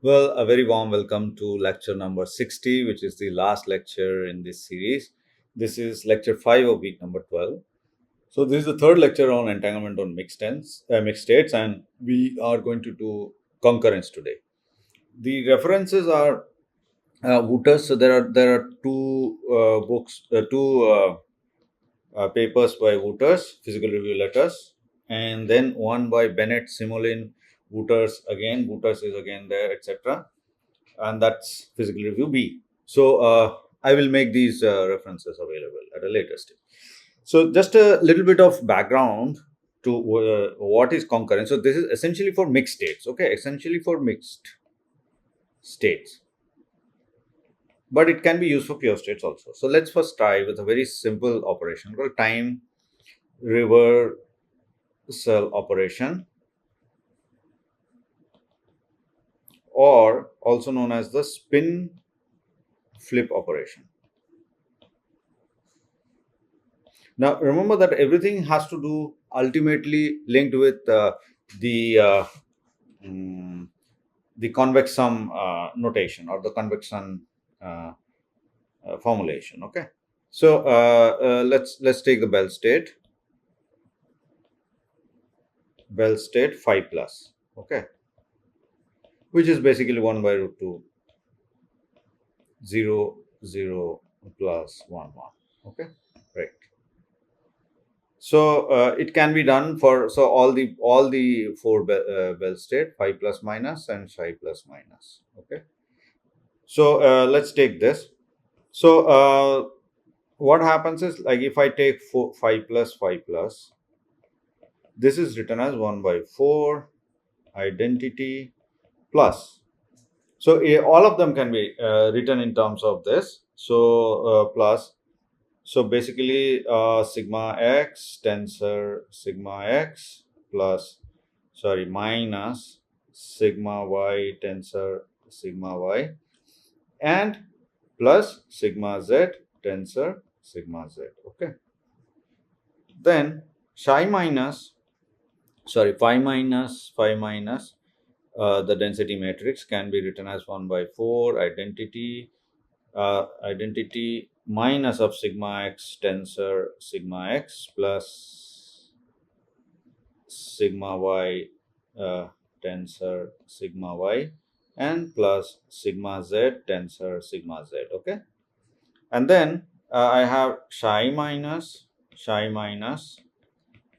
Well, a very warm welcome to lecture number 60, which is the last lecture in this series. This is lecture 5 of week number 12. So, this is the third lecture on entanglement on mixed states, and we are going to do concurrence today. The references are Wooters. So, there are two papers by Wooters, physical review letters, and then one by Bennett, Simolin, Wooters again. Wooters is again there, etc. And that's physical review B. So I will make these references available at a later stage. So just a little bit of background to what is concurrence. So this is essentially for mixed states. Okay, essentially for mixed states, but it can be used for pure states also. So let's first try with a very simple operation called time reversal operation, or also known as the spin flip operation. Now, remember that everything has to do ultimately linked with the uh, mm, the convex sum notation or the convection uh, formulation. Okay, so let's take the Bell state phi plus. Okay, which is basically 1 by root 2 0 0 plus 1 1. Okay, right. So it can be done for all the four Bell state phi plus minus and psi plus minus. Okay. So let's take this. So what happens is, like, if I take phi plus, this is written as 1 by 4 identity plus. So all of them can be written in terms of this. So plus. So basically, sigma x tensor sigma x minus sigma y tensor sigma y, and plus sigma z tensor sigma z. Okay. Then phi minus the density matrix can be written as 1 by 4 identity minus of sigma x tensor sigma x plus sigma y tensor sigma y, and plus sigma z tensor sigma z. Okay, and then I have psi minus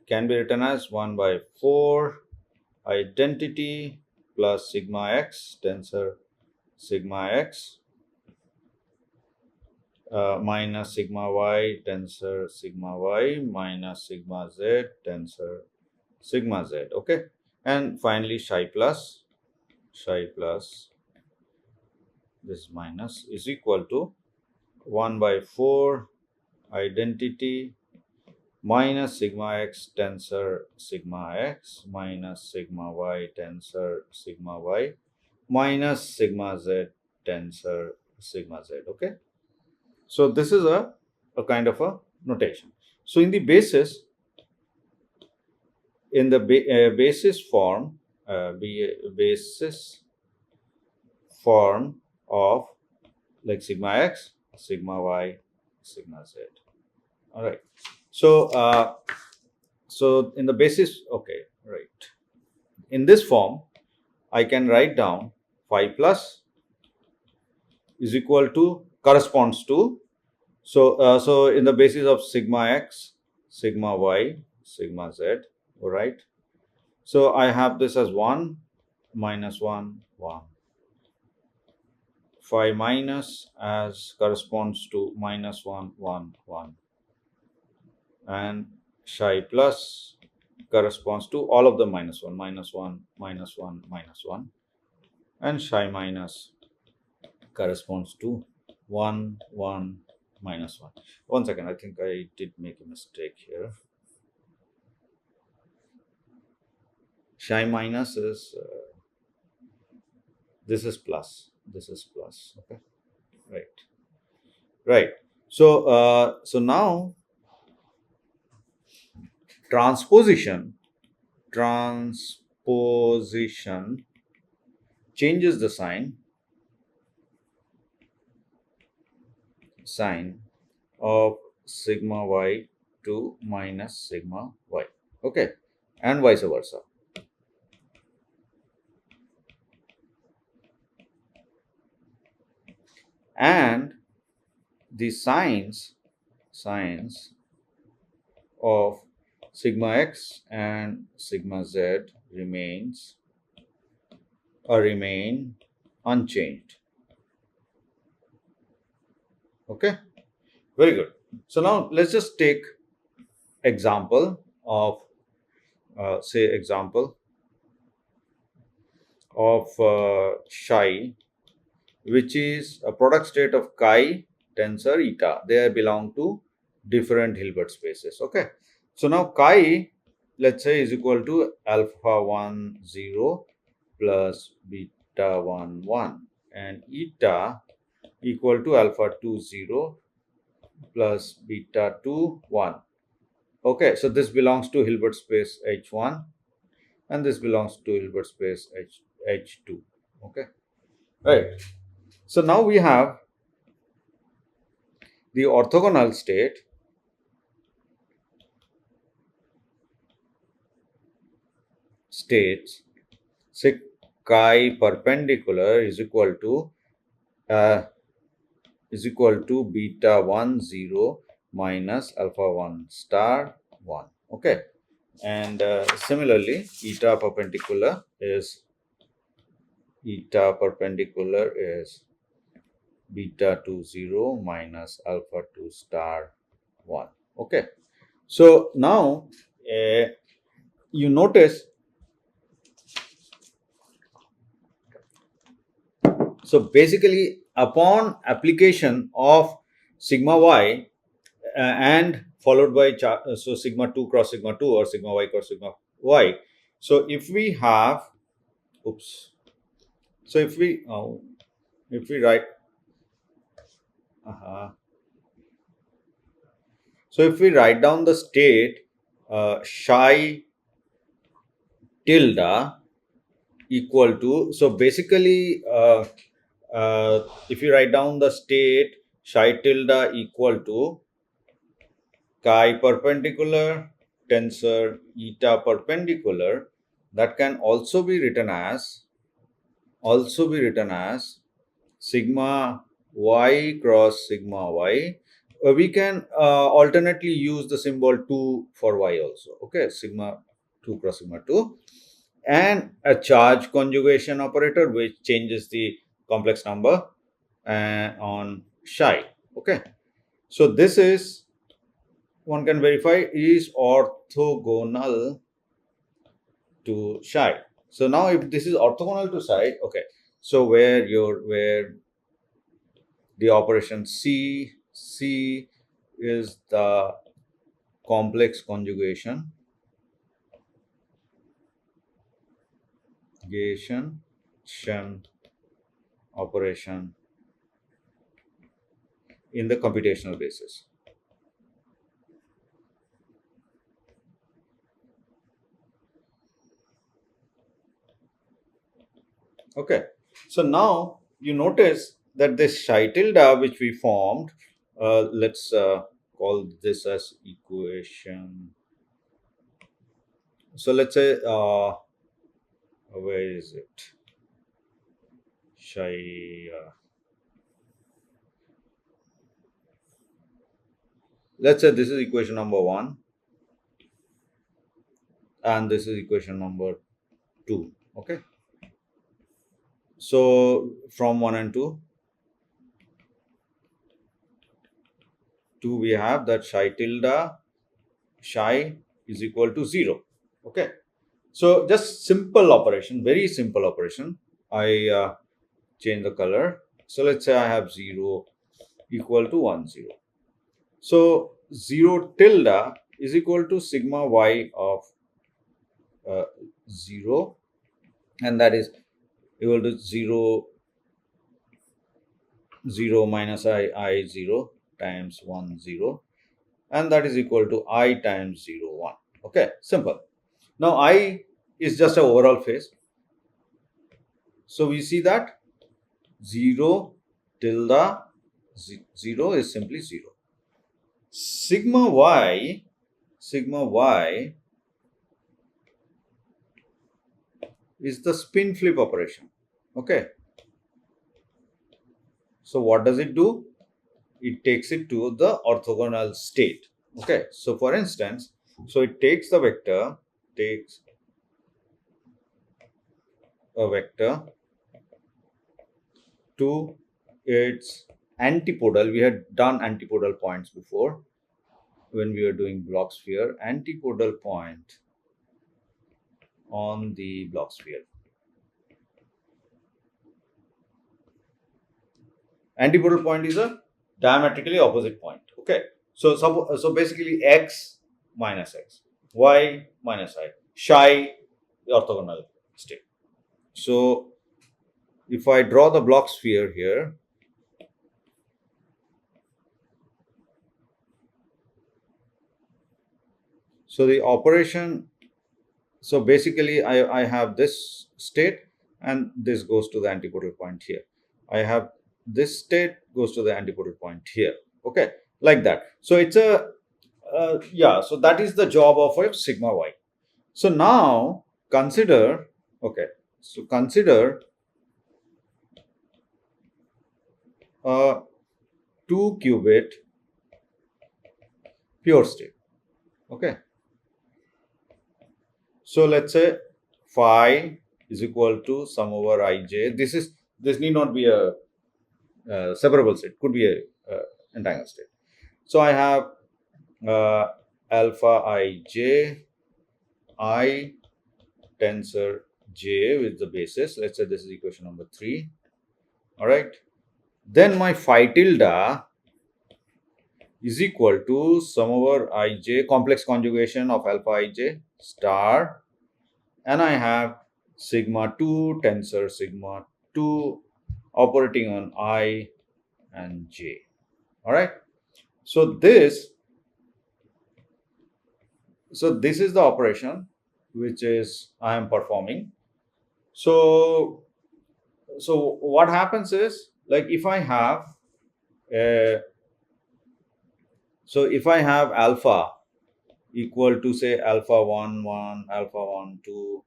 can be written as 1 by 4 identity plus sigma x tensor sigma x minus sigma y tensor sigma y minus sigma z tensor sigma z. Okay, and finally psi plus this minus is equal to 1 by 4 identity minus sigma x tensor sigma x minus sigma y tensor sigma y minus sigma z tensor sigma z. Okay, so this is a kind of a notation. So in the basis, in the basis form, basis form of, like, sigma x, sigma y, sigma z. All right. So so in the basis, okay, right. In this form, I can write down phi plus is equal to corresponds to, so in the basis of sigma x, sigma y, sigma z. All right. So I have this as 1 minus 1 1. Phi minus as corresponds to minus 1 1 1, and psi plus corresponds to all of the minus 1 minus 1 minus 1 minus 1, and psi minus corresponds to 1 1 minus 1. One second, I think I did make a mistake here. Psi minus is this is plus. Okay, right. So now transposition changes the sign of sigma y to minus sigma y. Okay, and vice versa. And the signs of sigma x and sigma z remain unchanged. Okay, very good. So now let's just take example of example of psi, which is a product state of chi, tensor, eta. They belong to different Hilbert spaces. Okay, so now chi, let's say, is equal to alpha 1 0 plus beta 1 1, and eta equal to alpha 2 0 plus beta 2 1. Okay, so this belongs to Hilbert space H1, and this belongs to Hilbert space H2. Okay, right. So now we have the orthogonal state states say chi perpendicular is equal to beta 1 0 minus alpha 1 star 1. Okay, and similarly eta perpendicular is beta 2 0 minus alpha 2 star 1. Okay, so now you notice, so basically upon application of sigma y and followed by so sigma 2 cross sigma 2 or sigma y cross sigma y, so if we have so if we write so if we write down the state psi tilde equal to, so basically if you write down the state psi tilde equal to chi perpendicular tensor eta perpendicular, that can also be written as sigma y cross sigma y. We can alternately use the symbol 2 for y also. Okay, sigma 2 cross sigma 2, and a charge conjugation operator which changes the complex number on psi. Okay, so this is, one can verify, is orthogonal to psi. So now if this is orthogonal to psi, okay, so where the operation C is the complex conjugation operation in the computational basis. Okay, so now you notice that this psi tilde which we formed, let's call this as equation. So let's say where is it? Psi. Let's say this is equation number 1, and this is equation number 2. Okay. So from 1 and 2 we have that psi tilde psi is equal to 0. Okay. So just simple operation, very simple operation. I change the color. So let's say I have 0 equal to 1 0. So 0 tilde is equal to sigma y of 0, and that is equal to 0 minus I 0 times 1 0, and that is equal to I times 0 1. Okay, simple. Now I is just an overall phase. So we see that 0 tilde 0 is simply 0. Sigma y is the spin flip operation. Okay. So what does it do? It takes it to the orthogonal state. Okay. So for instance, so it takes the vector, takes a vector to its antipodal. We had done antipodal points before when we were doing block sphere. Antipodal point on the block sphere. Antipodal point is a diametrically opposite point. Okay. So basically x minus x, y minus I, psi orthogonal state. So if I draw the block sphere here, so the operation, so basically I have this state and this goes to the antipodal point here. I have this state goes to the antipodal point here. Okay, like that. So it's a so that is the job of a sigma y. So now consider, okay, so consider a 2 qubit pure state. Okay. So let's say phi is equal to sum over ij. This need not be a separable state, could be a entangled state. So I have alpha ij, I tensor j with the basis. Let's say this is equation number 3. All right. Then my phi tilde is equal to sum over ij, complex conjugation of alpha ij star, and I have sigma 2 tensor sigma 2 operating on I and j. All right. So this is the operation which is I am performing. So what happens is, like, if I have if I have alpha equal to, say, alpha 1 1, alpha 1 2,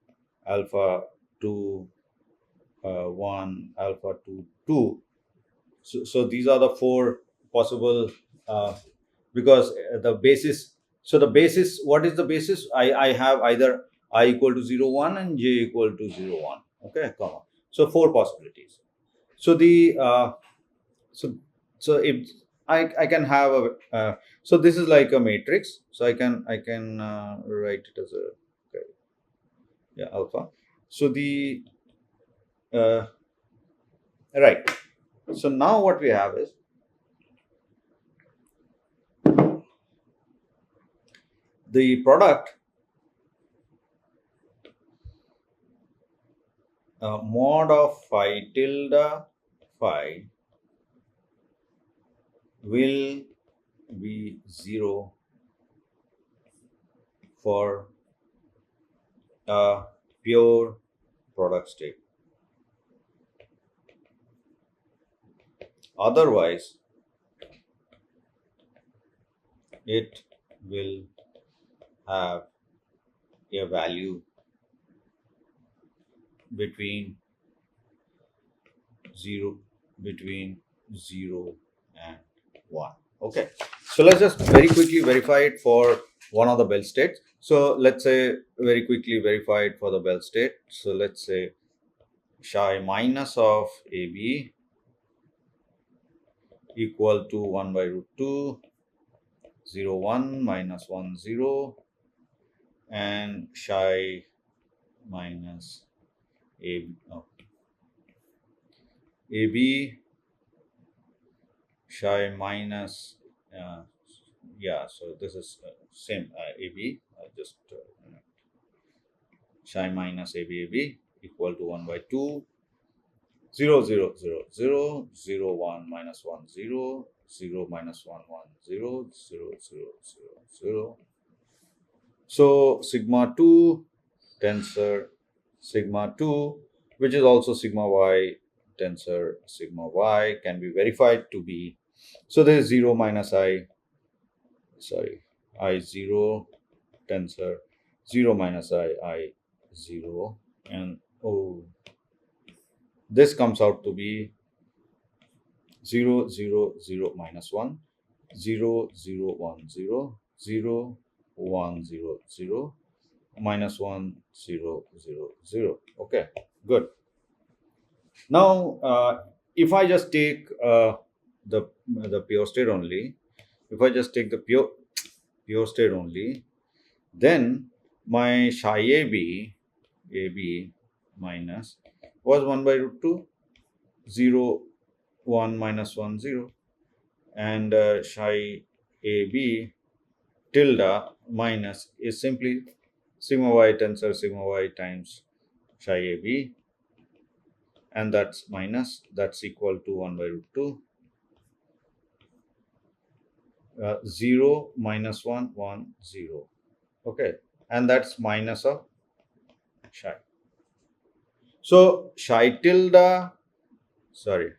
alpha 2 1, alpha 2 2. So these are the 4 possible, because the basis. So the basis, what is the basis? I have either I equal to 0 1 and j equal to 0 1. Okay, comma. So 4 possibilities. So the so if I can have a so this is like a matrix. So I can write it as a, okay, yeah, alpha. So the right. So now what we have is the product mod of phi tilde phi will be 0 for a pure product state. Otherwise, it will have a value between 0 and 1. Okay, so let's just very quickly verify it for one of the Bell states. So let's say very quickly verify it for the Bell state. So let's say psi minus of AB equal to 1 by root 2, 0 1 minus 1 0, and psi minus AB psi minus so this is same AB, just psi minus AB equal to 1 by 2, 0 0 0 0 0 1 minus 1 0 0 minus 1 1 0 0 0 0 0. So sigma 2 tensor sigma 2 which is also sigma y tensor sigma y, can be verified to be, so there is 0 minus I, sorry, I0 tensor 0 minus I0, and this comes out to be 0 0 0 minus 1, 0 0 1 0 0 1 0 0 minus 1 0 0 0. Okay, good. Now if I just take the pure state only, if I just take the pure state only, then my psi AB minus was 1 by root 2, 0 1 minus 1 0, and psi AB tilde minus is simply sigma y tensor sigma y times psi AB, and that's equal to 1 by root 2, 0 minus 1 1 0. Okay, and that's minus of psi. So psi tilde, sorry,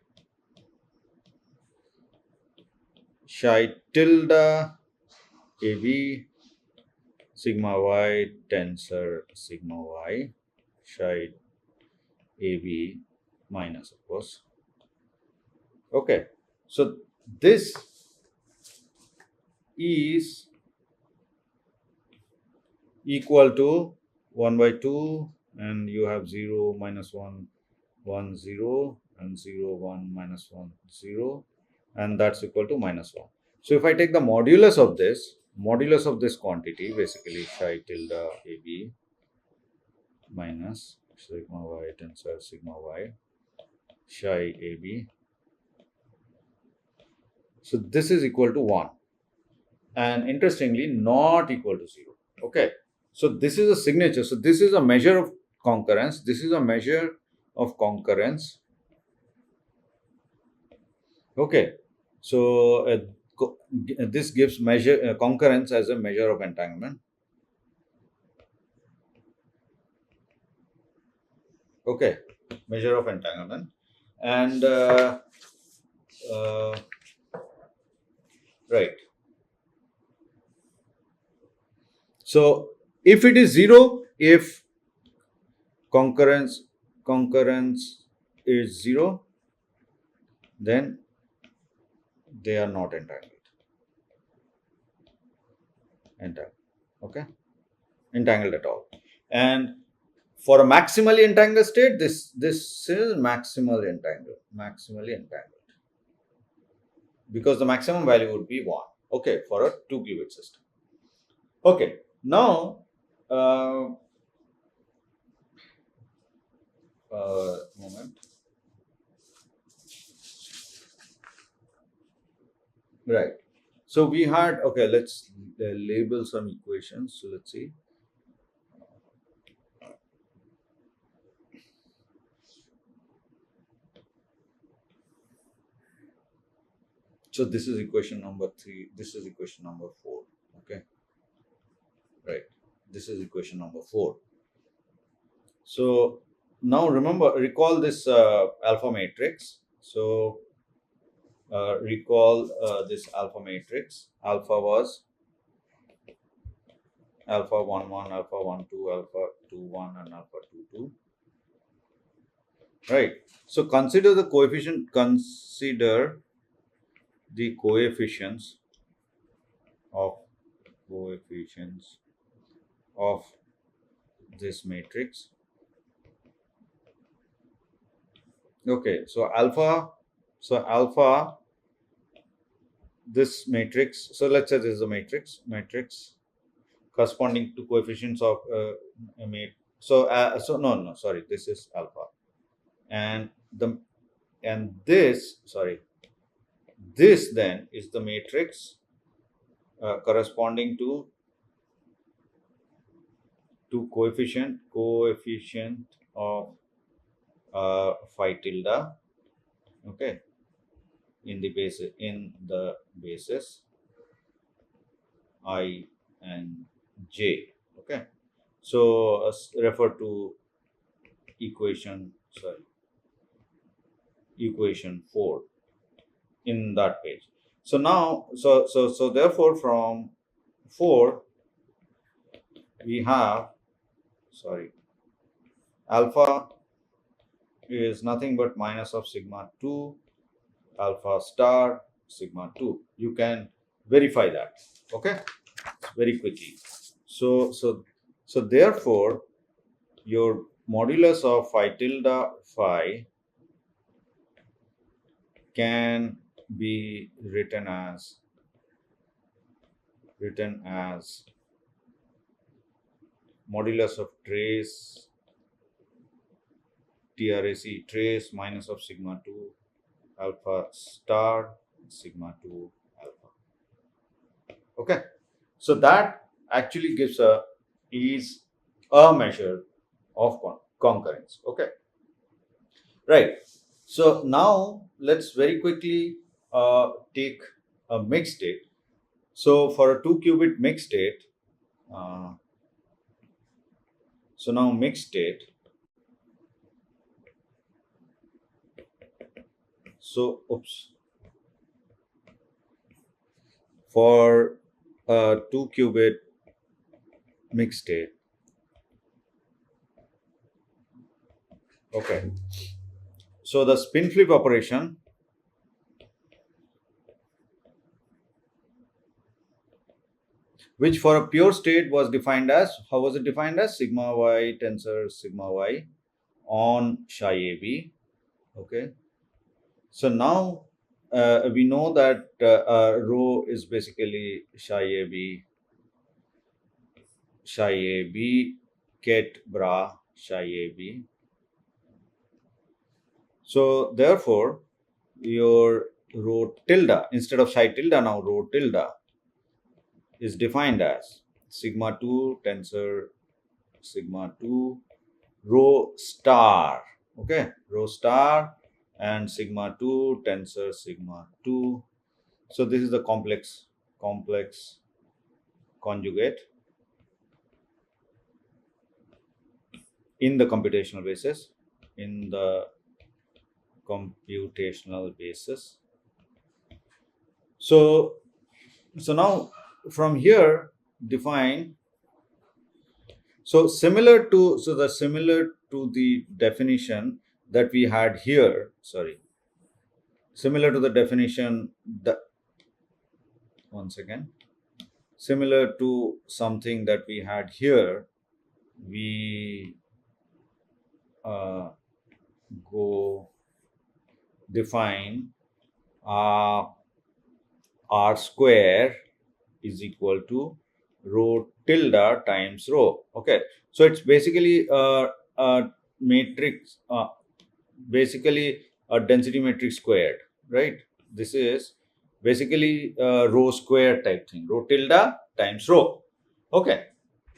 psi tilde AB sigma y tensor sigma y psi AB minus, of course. Okay, so this is equal to 1 by 2, and you have 0 minus 1 1 0 and 0 1 minus 1 0, and that's equal to minus 1. So if I take the modulus of this quantity, basically psi tilde AB minus sigma y tensor sigma y psi AB, so this is equal to 1, and interestingly not equal to 0. Okay, so this is a signature. So this is a measure of concurrence. This is a measure of concurrence. Okay, so this gives measure concurrence as a measure of entanglement. Okay, measure of entanglement, and right. So if it is 0, if concurrence is 0, then they are not entangled. Okay, entangled at all. And for a maximally entangled state, this is maximally entangled, because the maximum value would be 1. Okay, for a 2 qubit system. Okay, now moment. Right. So we had, okay, let's label some equations. So let's see. So this is equation number 3. This is equation number 4. Okay. Right. This is equation number 4. So now recall this alpha matrix. So recall this alpha matrix. Alpha was alpha 1 1, alpha 1 2, alpha 2 1, and alpha 2 2. Right. So consider the coefficients of this matrix. Okay, so alpha, this matrix, so let's say this is a matrix corresponding to coefficients of no, sorry, this is alpha, and this then is the matrix corresponding to coefficient of phi tilde, okay, in the basis I and j. Okay, so refer to equation sorry, equation 4 in that page. So now, so therefore from 4 we have, sorry, alpha is nothing but minus of sigma 2 alpha star sigma 2. You can verify that, okay, very quickly. So therefore your modulus of phi tilde phi can be written as modulus of trace trace minus of sigma 2 alpha star sigma 2 alpha. Okay, so that actually gives a measure of concurrence. Okay, right. So now let's very quickly take a mixed state. So for a 2-qubit mixed state, so now mixed state. So oops. For a 2-qubit mixed state. Okay. So the spin flip operation which for a pure state was defined as, how was it defined as? Sigma y tensor sigma y on psi AB. Okay. So now we know that rho is basically psi AB ket bra psi AB. So therefore your rho tilde, instead of psi tilde, now rho tilde is defined as sigma 2 tensor sigma 2 rho star. Okay, rho star and sigma 2 tensor sigma 2. So this is the complex conjugate in the computational basis. So now from here define, similar to the definition that we had here, similar to the definition that, once again, similar to something that we had here, we go define r square is equal to rho tilde times rho. Okay, so it's basically a matrix, basically a density matrix squared, right? This is basically a rho square type thing, rho tilde times rho. Okay,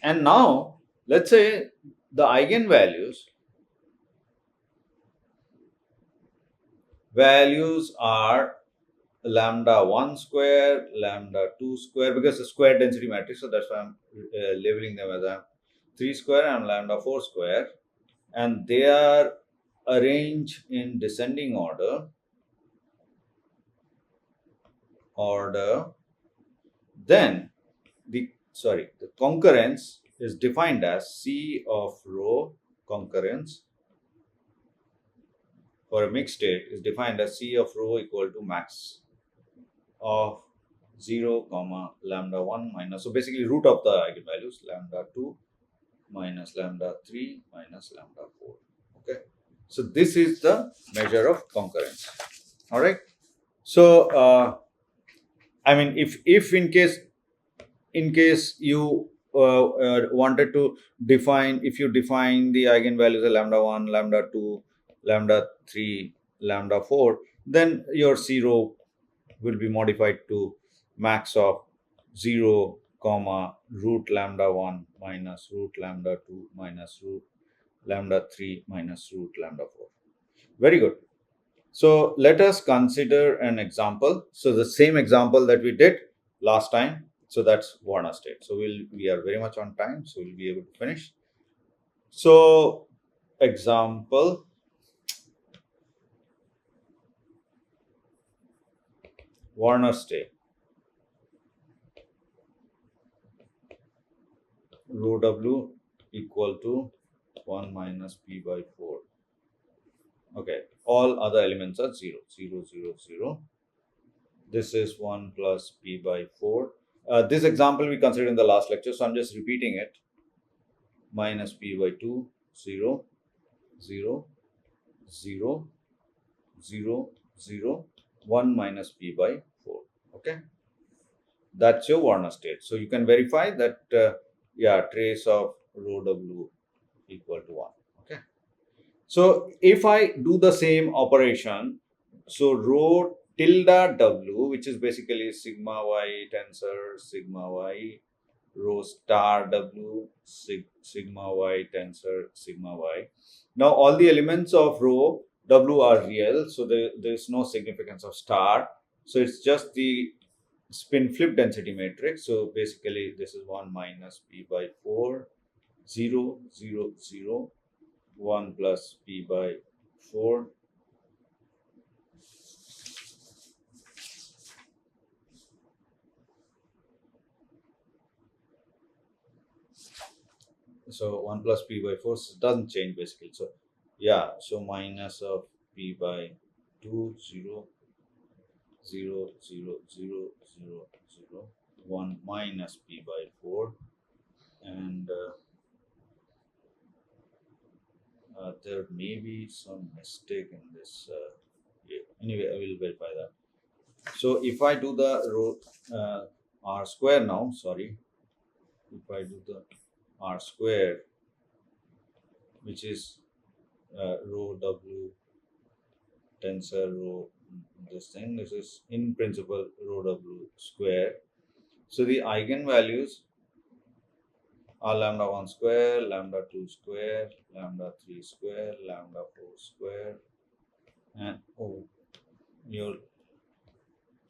and now let's say the eigenvalues are lambda 1 square, lambda 2 square, because it's a square density matrix, so that's why I'm labeling them as a 3 square and lambda 4 square, and they are arranged in descending order. Then the concurrence is defined as C of rho concurrence for a mixed state is defined as C of rho equal to max of 0 comma lambda 1 minus, so basically root of the eigenvalues, lambda 2 minus lambda 3 minus lambda 4. Okay, so this is the measure of concurrence. All right, so I mean, if in case you wanted to define, if you define the eigenvalues of lambda 1, lambda 2, lambda 3, lambda 4, then your C rho will be modified to max of 0 comma root lambda 1 minus root lambda 2 minus root lambda 3 minus root lambda 4. Very good. So let us consider an example. So the same example that we did last time. So that's Warner state. So we are very much on time, so we'll be able to finish. So example Warner state, rho W equal to 1 minus P by 4. Okay, all other elements are 0, 0, 0, 0. This is 1 plus P by 4. This example we considered in the last lecture, so I'm just repeating it. Minus P by 2, 0, 0, 0, 0, 0, 1 minus P by 4. Okay, that's your Warner state. So you can verify that, trace of rho W equal to 1. Okay. So if I do the same operation, so rho tilde W, which is basically sigma y tensor sigma y, rho star W sigma y tensor sigma y. Now all the elements of rho W are real, so there is no significance of star. So it's just the spin flip density matrix. So basically this is 1 minus P by 4, 0, 0, 0, 1 plus P by 4. So 1 plus P by 4 doesn't change basically. So yeah, so minus of P by 2, 0, 0, 0, 0, 0, 0, 1 minus P by 4. And there may be some mistake in this. Anyway, I will verify that. So if I do the rho r square now, sorry, if I do the r square, which is rho W tensor rho this is in principle rho W square. So the eigenvalues are lambda 1 square, lambda 2 square, lambda 3 square, lambda 4 square, and your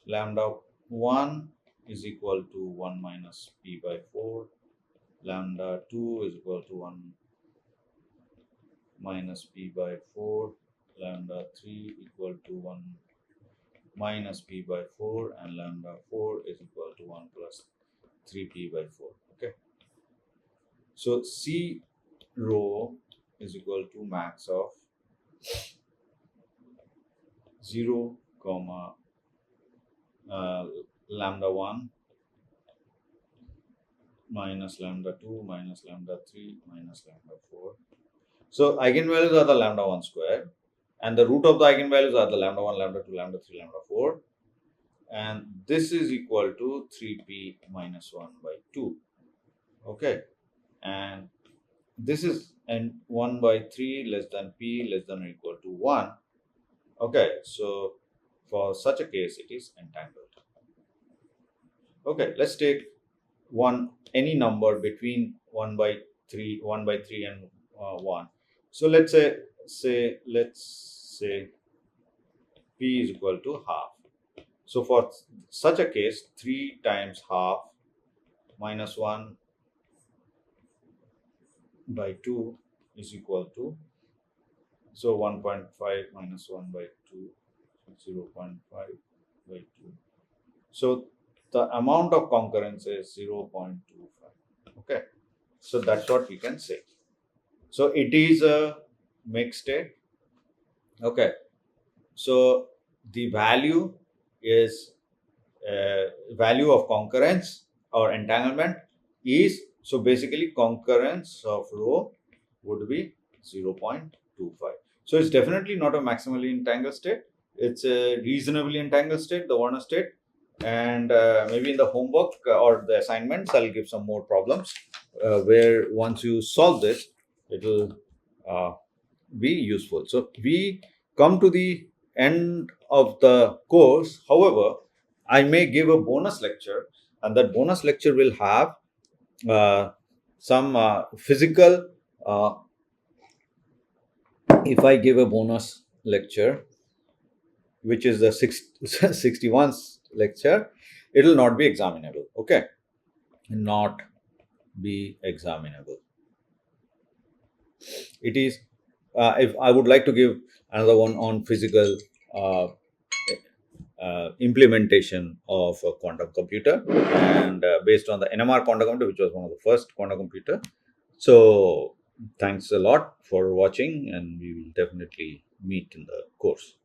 lambda 1 is equal to 1 minus P by 4, lambda 2 is equal to 1 minus P by 4, lambda 3 equal to 1 minus P by 4, and lambda 4 is equal to 1 plus 3P by 4. Okay. So C rho is equal to max of 0, comma lambda 1 minus lambda 2 minus lambda 3 minus lambda 4. So eigenvalues are the lambda 1 square, and the root of the eigenvalues are the lambda 1, lambda 2, lambda 3, lambda 4. And this is equal to 3p minus 1 by 2. Okay. And this is and 1 by 3 less than p less than or equal to 1. Okay. So for such a case, it is entangled. Okay. Let's take any number between 1 by 3 and 1. So let's say p is equal to half. So for such a case, 3 times half minus 1 by 2 is equal to, so 1.5 minus 1 by 2, 0.5 by 2. So the amount of concurrence is 0.25. Okay. So that's what we can say. So it is a mixed state. Okay. So the value is value of concurrence or entanglement is, so basically concurrence of rho would be 0.25. So it's definitely not a maximally entangled state. It's a reasonably entangled state, the Warner state. And maybe in the homework or the assignments, I'll give some more problems where once you solve this, it will be useful. So we come to the end of the course. However, I may give a bonus lecture, and that bonus lecture will have some physical. If I give a bonus lecture, which is the 61st lecture, it will not be examinable. Okay, not be examinable. It is. If I would like to give another one on physical implementation of a quantum computer, and based on the NMR quantum computer, which was one of the first quantum computer. So thanks a lot for watching, and we will definitely meet in the course.